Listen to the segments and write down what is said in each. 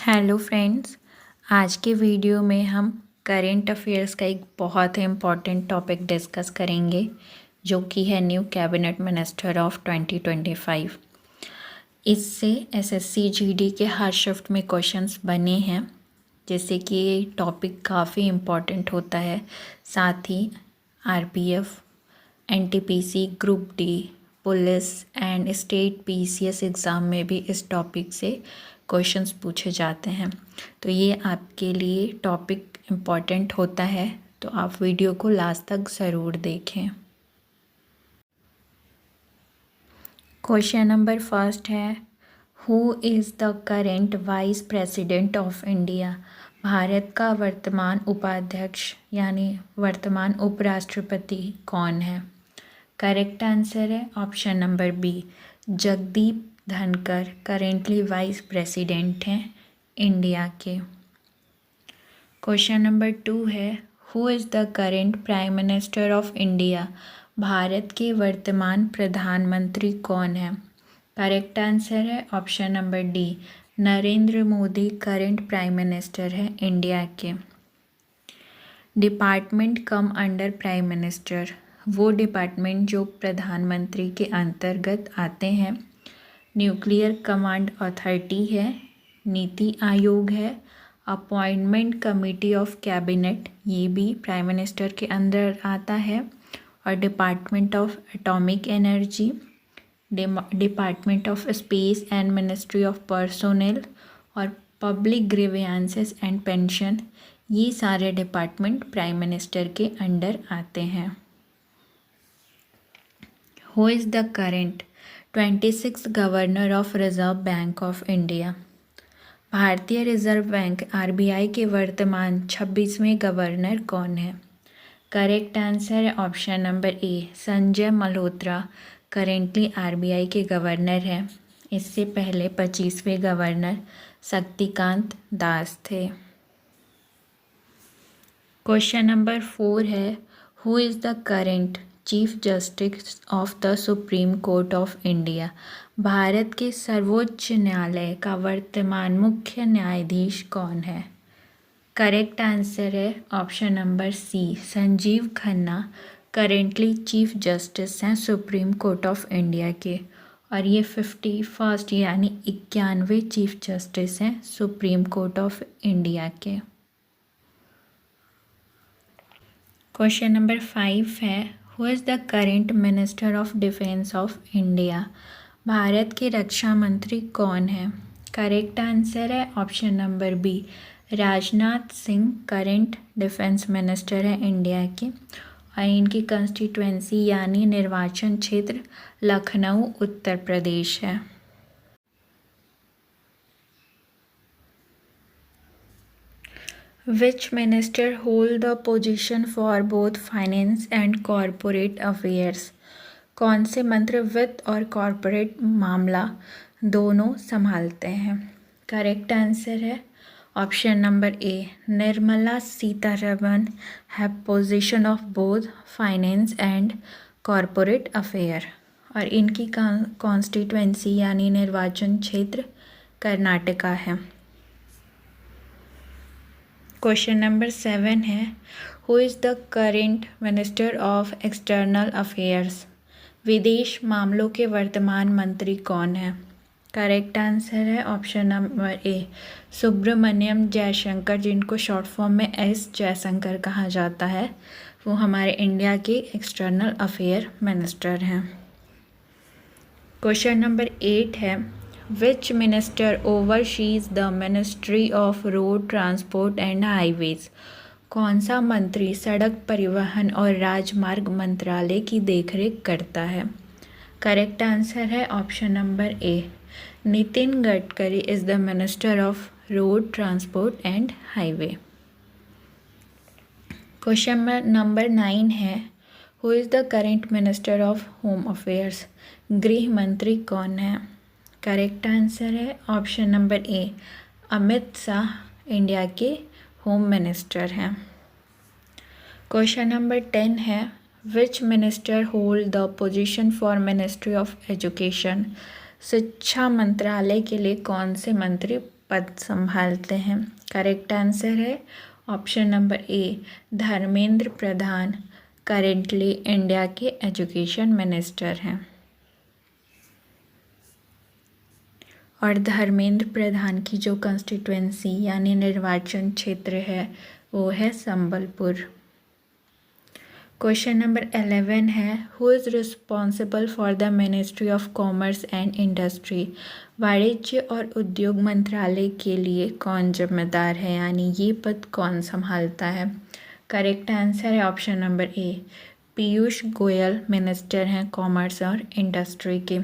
Hello friends. आज के video में हम करेंट अफेयर्स का एक बहुत ही इम्पॉर्टेंट टॉपिक डिस्कस करेंगे जो कि है न्यू कैबिनेट मिनिस्टर ऑफ 2025। इससे एसएससी जीडी के हर शिफ्ट में क्वेश्चंस बने हैं, जैसे कि ये टॉपिक काफ़ी इम्पॉर्टेंट होता है। साथ ही RPF, NTPC, group D, police and state PCS exam में भी इस टॉपिक से क्वेश्चंस पूछे जाते हैं। तो ये आपके लिए टॉपिक इम्पॉर्टेंट होता है, तो आप वीडियो को लास्ट तक ज़रूर देखें। क्वेश्चन नंबर फर्स्ट है, who is the current vice president of India? Bharat का वर्तमान उपाध्यक्ष यानी वर्तमान उपराष्ट्रपति कौन है? करेक्ट आंसर है ऑप्शन नंबर बी, जगदीप धनकर करेंटली वाइस प्रेसिडेंट हैं इंडिया के। क्वेश्चन नंबर 2 है, who is the current prime minister of India? Bharat के वर्तमान प्रधानमंत्री कौन है? करेक्ट आंसर है option number D, Narendra Modi current prime minister है इंडिया के। Department come under prime minister, वो डिपार्टमेंट जो प्रधानमंत्री के अंतर्गत आते हैं। न्यूक्लियर कमांड अथॉरिटी है, नीति आयोग है, अपॉइंटमेंट कमेटी ऑफ कैबिनेट, ये भी प्राइम मिनिस्टर के अंदर आता है, और department of atomic energy, department of space and ministry of personnel और पब्लिक ग्रीवेंसेस एंड पेंशन, ये सारे डिपार्टमेंट प्राइम मिनिस्टर के अंडर आते हैं। Who is the current 26th governor of reserve bank of India? भारतीय रिजर्व बैंक आरबीआई के वर्तमान 26वें governor कौन है? करेक्ट आंसर है ऑप्शन नंबर ए, संजय मल्होत्रा करेंटली आरबीआई के गवर्नर हैं। इससे पहले 25वें गवर्नर शक्तिकांत दास थे। क्वेश्चन नंबर 4 है, who is the current chief justice of the supreme court of India? Bharat के सर्वोच्च न्यायालय का वर्तमान मुख्य न्यायाधीश कौन है? करेक्ट आंसर है option number C, Sanjiv Khanna currently chief justice हैं सुप्रीम कोर्ट ऑफ इंडिया के, और ये 51st यानी 91वें चीफ जस्टिस हैं सुप्रीम कोर्ट ऑफ इंडिया के। क्वेश्चन नंबर 5 है, who is the current minister of defence of India? Bharat के रक्षा मंत्री कौन है? करेक्ट आंसर है option number B, Rajnath Singh current defence minister है इंडिया के, और इनकी कंस्टिट्यूएंसी यानी निर्वाचन क्षेत्र लखनऊ उत्तर प्रदेश है। Which minister hold the position for both finance and corporate affairs? कौन से मंत्री वित्त और कॉरपोरेट मामला दोनों संभालते हैं? करेक्ट आंसर है option number A, Nirmala Sitharaman have position of both finance and corporate affair, और इनकी कॉन्स्टिट्यूएंसी यानी निर्वाचन क्षेत्र कर्नाटका है। क्वेश्चन नंबर 7 है, who is the current minister of external affairs? विदेश मामलों के वर्तमान मंत्री कौन है? करेक्ट आंसर है option number A, Subrahmanyam Jaishankar, जिनको शॉर्ट फॉर्म में एस जयशंकर कहा जाता है, वो हमारे इंडिया के एक्सटर्नल अफेयर मिनिस्टर हैं। क्वेश्चन नंबर 8 है, which minister oversees the ministry of road transport and highways? कौन सा मंत्री सड़क परिवहन और राजमार्ग मंत्रालय की देखरेख करता है? करेक्ट आंसर है option number A, Nitin Gadkari is the minister of road transport and highway. Question number 9 है, who is the current minister of home affairs? गृह मंत्री कौन है? करेक्ट आंसर है option number A, Amit Shah India के होम मिनिस्टर हैं। Question number 10 है, which minister hold the position for ministry of education? शिक्षा मंत्रालय के लिए कौन से मंत्री पद संभालते हैं? करेक्ट आंसर है ऑप्शन नंबर ए, धर्मेंद्र प्रधान करेंटली इंडिया के एजुकेशन मिनिस्टर हैं। और धर्मेंद्र प्रधान की जो कंस्टिट्यूएंसी यानी निर्वाचन क्षेत्र है वो है संबलपुर। क्वेश्चन नंबर 11 है, who is responsible for the ministry of commerce and industry? वाणिज्य और उद्योग मंत्रालय के लिए कौन जिम्मेदार है, यानी ये पद कौन संभालता है? करेक्ट आंसर है ऑप्शन नंबर ए, पीयूष गोयल मिनिस्टर हैं कॉमर्स और इंडस्ट्री के।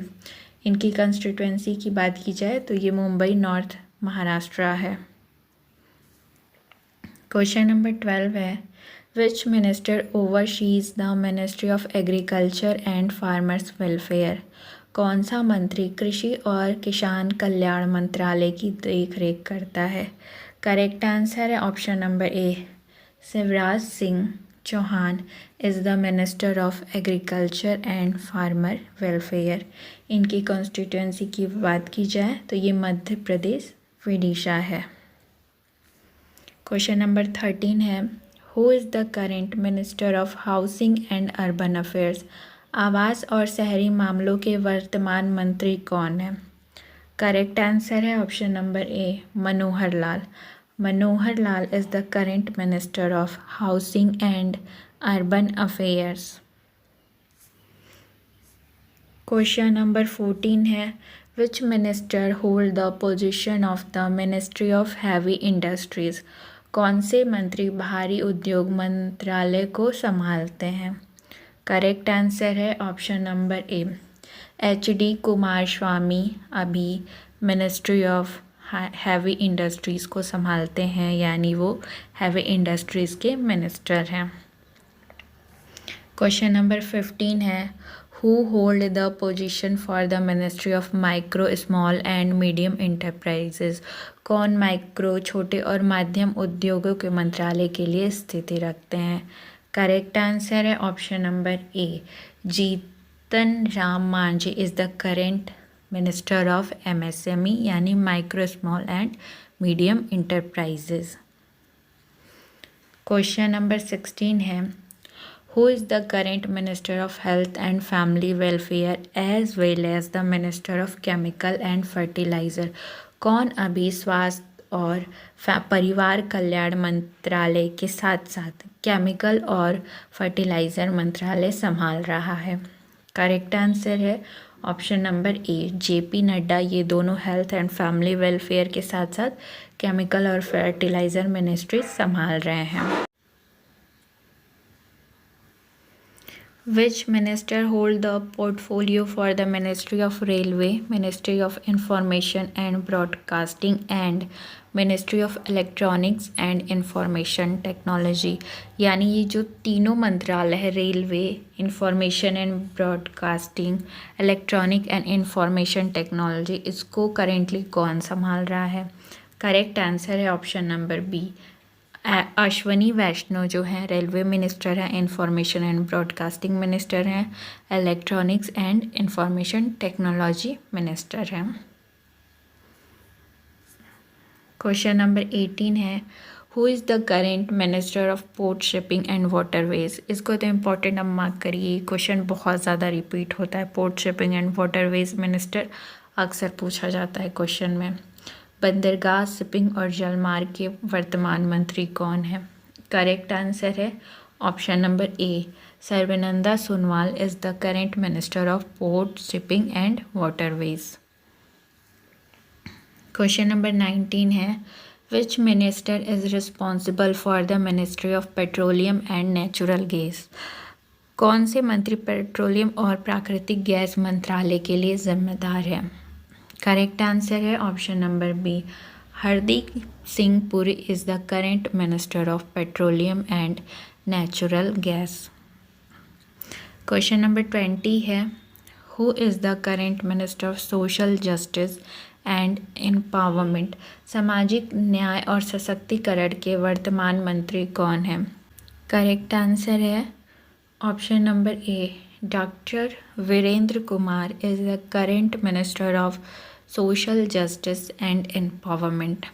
इनकी कंस्टिट्यूएंसी की बात की जाए तो ये मुंबई नॉर्थ महाराष्ट्र है। क्वेश्चन नंबर 12 है, which minister oversees the ministry of agriculture and farmers welfare? कौन सा मंत्री कृषि और किसान कल्याण मंत्रालय की देखरेख करता है? करेक्ट आंसर है option number A, Shivraj Singh Chouhan is the minister of agriculture and farmer welfare. इनकी कॉन्स्टिट्यूएंसी की बात की जाए तो ये मध्य प्रदेश विदिशा है। क्वेश्चन नंबर 13 है, who is the current minister of housing and urban affairs? आवास और शहरी मामलों के वर्तमान मंत्री कौन है? करेक्ट आंसर है option number A, Manohar Lal. Manohar Lal is the current minister of housing and urban affairs. Question number 14 है, which minister hold the position of the ministry of heavy industries? कौन से मंत्री भारी उद्योग मंत्रालय को संभालते हैं? करेक्ट आंसर है ऑप्शन नंबर ए, HD कुमार स्वामी अभी मिनिस्ट्री ऑफ हैवी इंडस्ट्रीज़ को संभालते हैं, यानी वो हैवी इंडस्ट्रीज़ के मिनिस्टर हैं। क्वेश्चन नंबर 15 है, who hold the position for the ministry of micro small and medium enterprises? कौन माइक्रो छोटे और माध्यम उद्योगों के मंत्रालय के लिए स्थिति रखते हैं? करेक्ट आंसर है option number A, Jitan Ram Manjhi is the current minister of MSME यानी micro small and medium enterprises. Question number 16 है, who is the current minister of health and family welfare as well as the minister of chemical and fertiliser? कौन अभी स्वास्थ्य और परिवार कल्याण मंत्रालय के साथ साथ केमिकल और फर्टिलाइज़र मंत्रालय संभाल रहा है? करेक्ट आंसर है ऑप्शन नंबर ए, JP नड्डा। ये दोनों हेल्थ एंड फैमिली वेलफेयर के साथ साथ केमिकल और फर्टिलाइज़र मिनिस्ट्री संभाल रहे हैं। Which minister hold the portfolio for the Ministry of Railway, Ministry of Information and Broadcasting and Ministry of Electronics and Information Technology? यानी ये जो तीनों मंत्रालय है, railway, information and broadcasting, electronic and information technology, इसको करेंटली कौन संभाल रहा है? करेक्ट आंसर है ऑप्शन नंबर बी, अश्वनी वैष्णव जो हैं रेलवे मिनिस्टर हैं, इंफॉर्मेशन एंड ब्रॉडकास्टिंग मिनिस्टर हैं, electronics and information technology minister हैं। क्वेश्चन नंबर 18 है, who is the current minister of port shipping and waterways? इसको तो इम्पोर्टेंट अब मार्क करिए, क्वेश्चन बहुत ज़्यादा रिपीट होता है। Port shipping and waterways minister अक्सर पूछा जाता है क्वेश्चन में। बंदरगाह, शिपिंग और जलमार्ग के वर्तमान मंत्री कौन है? करेक्ट आंसर है option number A, Sarbananda Sonowal is the current minister of port shipping and waterways. Question number 19 है, which minister is responsible for the ministry of petroleum and natural gas? कौन से मंत्री पेट्रोलियम और प्राकृतिक गैस मंत्रालय के लिए जिम्मेदार है? करेक्ट आंसर है option number B, Hardeep Singh Puri is the current minister of petroleum and natural gas. Question number 20 है, who is the current minister of social justice and empowerment? सामाजिक न्याय और सशक्तिकरण के वर्तमान मंत्री कौन हैं? करेक्ट आंसर है option number A, doctor Virendra Kumar is the current minister of social justice and empowerment.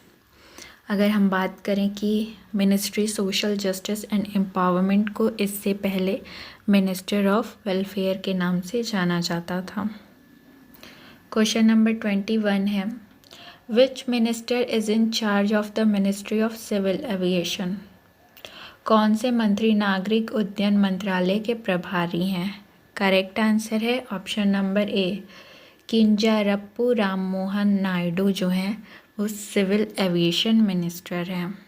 अगर हम बात करें कि ministry social justice and empowerment को इससे पहले मिनिस्टर ऑफ वेलफेयर के नाम से जाना जाता था। क्वेश्चन नंबर 21 है, which minister is in charge of the ministry of civil aviation. कौन से मंत्री नागरिक उड्डयन मंत्रालय के प्रभारी हैं। करेक्ट आंसर है option number A, Kinjarapu Ram Mohan Naidu जो हैं वो सिविल एविएशन मिनिस्टर हैं।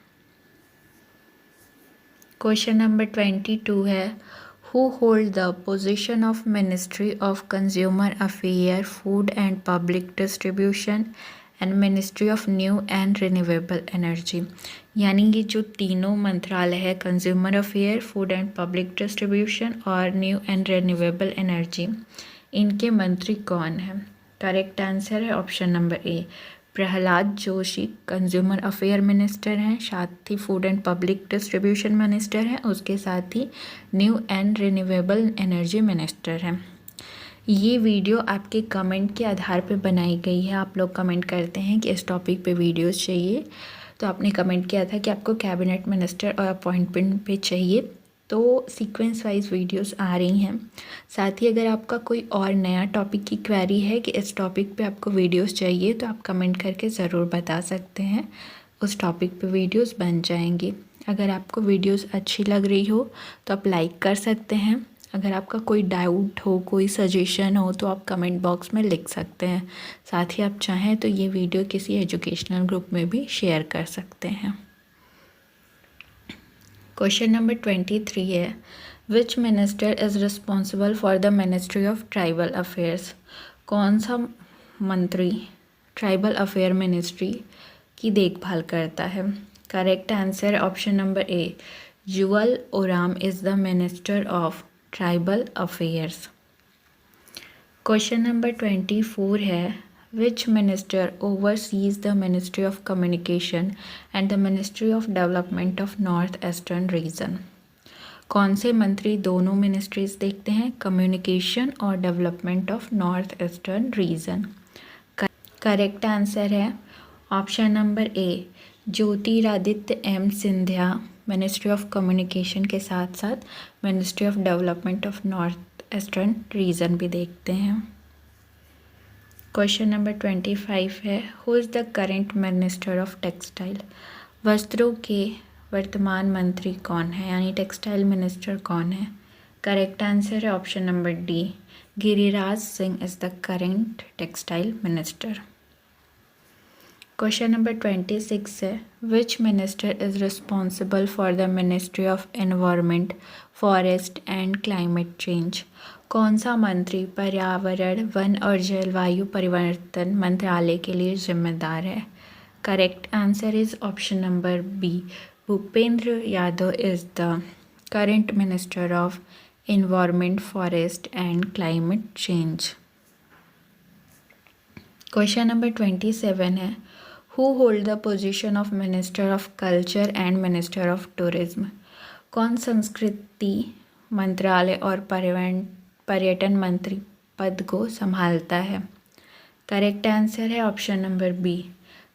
क्वेश्चन नंबर 22 है, who hold the position of ministry of consumer affair, food and public distribution and ministry of new and renewable energy. यानी ये जो तीनों मंत्रालय है, consumer affair, food and public distribution और new and renewable energy, इनके मंत्री कौन हैं। करेक्ट आंसर है option number A, Prahlad Joshi consumer affair minister हैं, साथ ही food and public distribution minister हैं, उसके साथ ही new and renewable energy minister हैं। ये वीडियो आपके कमेंट के आधार पर बनाई गई है। आप लोग कमेंट करते हैं कि इस टॉपिक पे वीडियोस चाहिए, तो आपने कमेंट किया था कि आपको कैबिनेट मिनिस्टर और अपॉइंटमेंट पे चाहिए, तो सीक्वेंस वाइज वीडियोस आ रही हैं। साथ ही अगर आपका कोई और नया टॉपिक की क्वेरी है कि इस टॉपिक पे आपको वीडियोस चाहिए, तो आप कमेंट करके ज़रूर बता सकते हैं, उस टॉपिक पे वीडियोस बन जाएंगी। अगर आपको वीडियोस अच्छी लग रही हो तो आप लाइक कर सकते हैं। अगर आपका कोई डाउट हो, कोई सजेशन हो, तो आप कमेंट बॉक्स में लिख सकते हैं। साथ ही आप चाहें तो ये वीडियो किसी एजुकेशनल ग्रुप में भी शेयर कर सकते हैं। क्वेश्चन नंबर 23 है, which minister is responsible for the ministry of tribal affairs. कौन सा मंत्री ट्राइबल अफेयर मिनिस्ट्री की देखभाल करता है। Correct answer option number A, jewel Oram is the minister of tribal affairs. Question number 24 है, which minister oversees the Ministry of Communication and the Ministry of Development of North Eastern Region। कौन से मंत्री दोनों ministries देखते हैं, communication और development of north eastern region. Correct answer है option number A, Jyotiraditya M Scindia ministry of communication के साथ साथ ministry of development of north eastern region भी देखते हैं। क्वेश्चन नंबर 25 है, who is the current minister of textile. वस्त्रों के वर्तमान मंत्री कौन है, यानी टेक्सटाइल मिनिस्टर कौन है। करेक्ट आंसर है option number D, Giriraj Singh is the current textile minister. Question number 26 है, which minister is responsible for the ministry of environment, forest and climate change. कौन सा मंत्री पर्यावरण, वन और जलवायु परिवर्तन मंत्रालय के लिए जिम्मेदार है। Correct answer is option number B, Bhupender Yadav is the current minister of environment, forest and climate change. Question number 27 है, who hold the position of minister of culture and minister of tourism. कौन संस्कृति मंत्रालय और पर्यटन मंत्री पद को संभालता है। करेक्ट आंसर है option number B,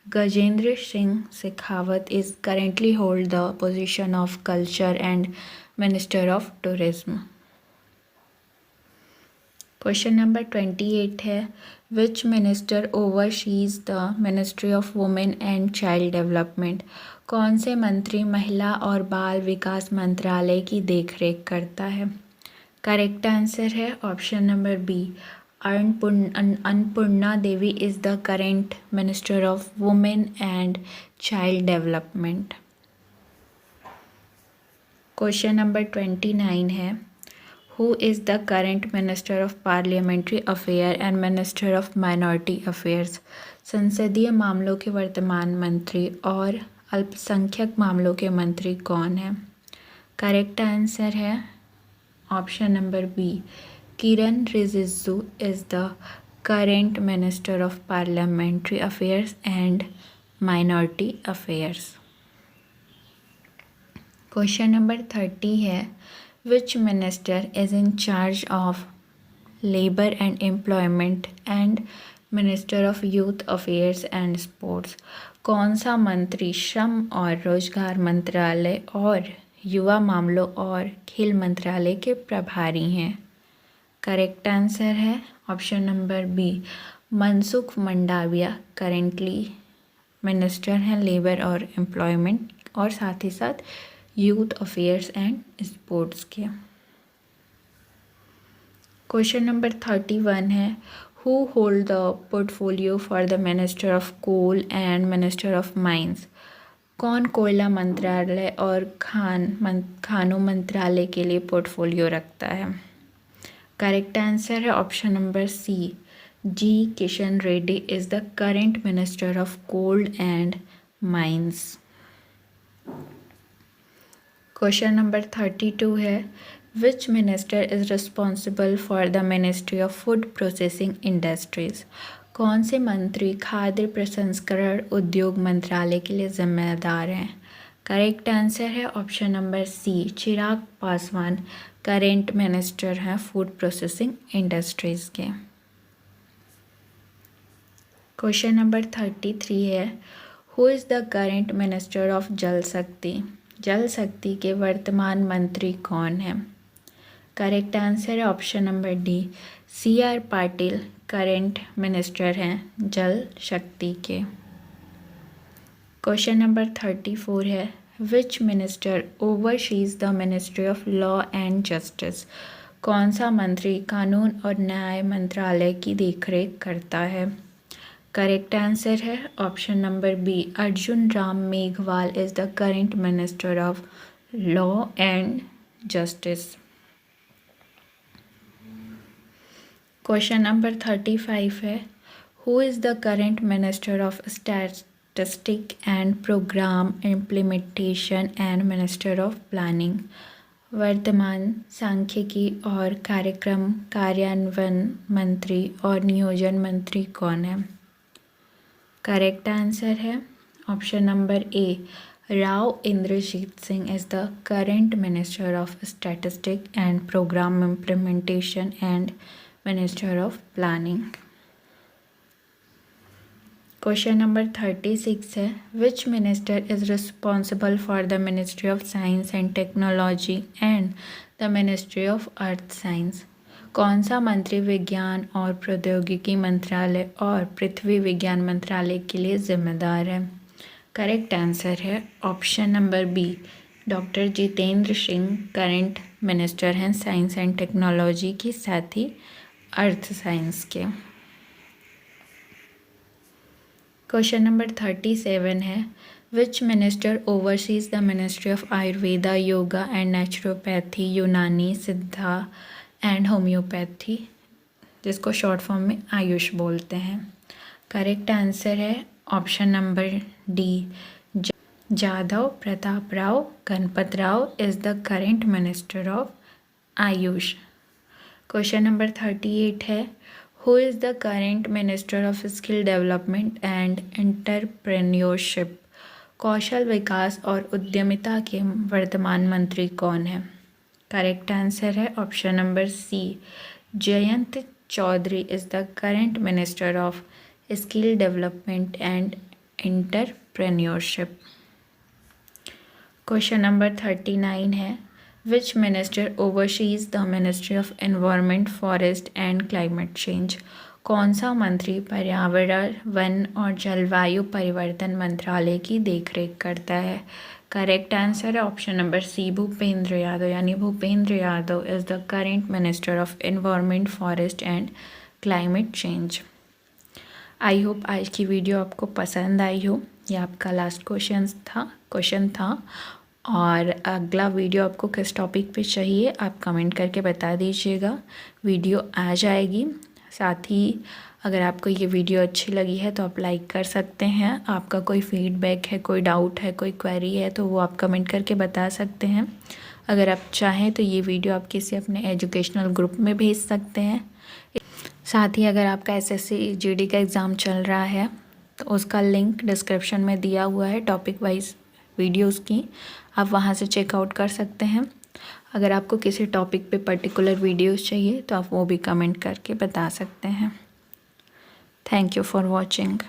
Gajendra Singh Shekhawat is currently hold the position of culture and minister of tourism. Question number 28 है, which minister oversees the ministry of women and child development. कौन से मंत्री महिला और बाल विकास मंत्रालय की देखरेख करता है। करेक्ट आंसर है option number B, Annapurna Devi is the current minister of women and child development. Question number 29 है, who is the current minister of parliamentary affair and minister of minority affairs. संसदीय मामलों के वर्तमान मंत्री और अल्पसंख्यक मामलों के मंत्री कौन हैं। करेक्ट आंसर है option number B, Kiren Rijiju is the current minister of parliamentary affairs and minority affairs. Question number 30 है, which minister is in charge of labour and employment and minister of youth affairs and sports. कौन सा मंत्री श्रम और रोजगार मंत्रालय और युवा मामलों और खेल मंत्रालय के प्रभारी हैं? करेक्ट आंसर है option number B, Mansukh Mandaviya currently minister हैं लेबर और एम्प्लॉयमेंट और साथ ही साथ यूथ अफेयर्स एंड स्पोर्ट्स के। क्वेश्चन नंबर 31 है, who hold the portfolio for the minister of coal and minister of mines? कौन कोयला मंत्रालय और खानों मंत्रालय के लिए पोर्टफोलियो रखता है? करेक्ट आंसर है option number C, G Kishan Reddy is the current minister of coal and mines. Question number 32 है, which minister is responsible for the ministry of food processing industries? कौन से मंत्री खाद्य प्रसंस्करण उद्योग मंत्रालय के लिए जिम्मेदार हैं? करेक्ट आंसर है option number C, Chirag Paswan current minister हैं फूड प्रोसेसिंग इंडस्ट्रीज के। क्वेश्चन नंबर 33 है, who is the current minister of Jal Shakti? Jal Shakti के वर्तमान मंत्री कौन हैं? करेक्ट आंसर है option number D, CR Patil current minister हैं जल शक्ति के। क्वेश्चन नंबर 34 है, which minister oversees the ministry of law and justice? कौन सा मंत्री कानून और न्याय मंत्रालय की देखरेख करता है? करेक्ट आंसर है option number B, Arjun Ram Meghwal is the current minister of law and justice. Question number 35 है, who is the current minister of statistic and programme implementation and minister of planning? वर्तमान सांख्यिकी और कार्यक्रम कार्यान्वयन मंत्री और नियोजन मंत्री कौन है? करेक्ट आंसर है option number A, Rao Inderjit Singh is the current minister of statistic and programme implementation and minister of planning. Question number 36 है, which minister is responsible for the ministry of science and technology and the ministry of earth science? कौन सा मंत्री विज्ञान और प्रौद्योगिकी मंत्रालय और पृथ्वी विज्ञान मंत्रालय के लिए जिम्मेदार है? करेक्ट आंसर है option number B, doctor Jitendra Singh current minister हैं साइंस एंड टेक्नोलॉजी के साथ ही अर्थ साइंस के। क्वेश्चन नंबर 37 है, which minister oversees the ministry of Ayurveda yoga and naturopathy Unani Siddha and homeopathy, जिसको शॉर्ट फॉर्म में आयुष बोलते हैं? करेक्ट आंसर है option number D, Jadhav Pratap Rao Ganpat Rao is the current minister of AYUSH. Question number 38 है, who is the current minister of skill development and entrepreneurship? कौशल विकास और उद्यमिता के वर्तमान मंत्री कौन है? करेक्ट आंसर है option number C, Jayant Chaudhary is the current minister of skill development and entrepreneurship. Question number 39 है, which minister oversees the ministry of environment forest and climate change? कौन सा मंत्री पर्यावरण वन और जलवायु परिवर्तन मंत्रालय की देखरेख करता है? करेक्ट आंसर है option number C, Bhupender Yadav, यानी Bhupender Yadav is the current minister of environment forest and climate change. I hope आज की वीडियो आपको पसंद आई हो। ये आपका लास्ट क्वेश्चन था और अगला वीडियो आपको किस टॉपिक पे चाहिए आप कमेंट करके बता दीजिएगा, वीडियो आ जाएगी। साथ ही अगर आपको ये वीडियो अच्छी लगी है तो आप लाइक कर सकते हैं। आपका कोई फीडबैक है, कोई डाउट है, कोई क्वेरी है तो वो आप कमेंट करके बता सकते हैं। अगर आप चाहें तो ये वीडियो आप किसी अपने एजुकेशनल ग्रुप में भेज सकते हैं। साथ ही अगर आपका SSC GD का एग्ज़ाम चल रहा है तो उसका लिंक डिस्क्रिप्शन में दिया हुआ है, टॉपिक वाइज वीडियोस की, आप वहां से चेकआउट कर सकते हैं। अगर आपको किसी टॉपिक पे पर्टिकुलर वीडियोस चाहिए तो आप वो भी कमेंट करके बता सकते हैं। Thank you for watching.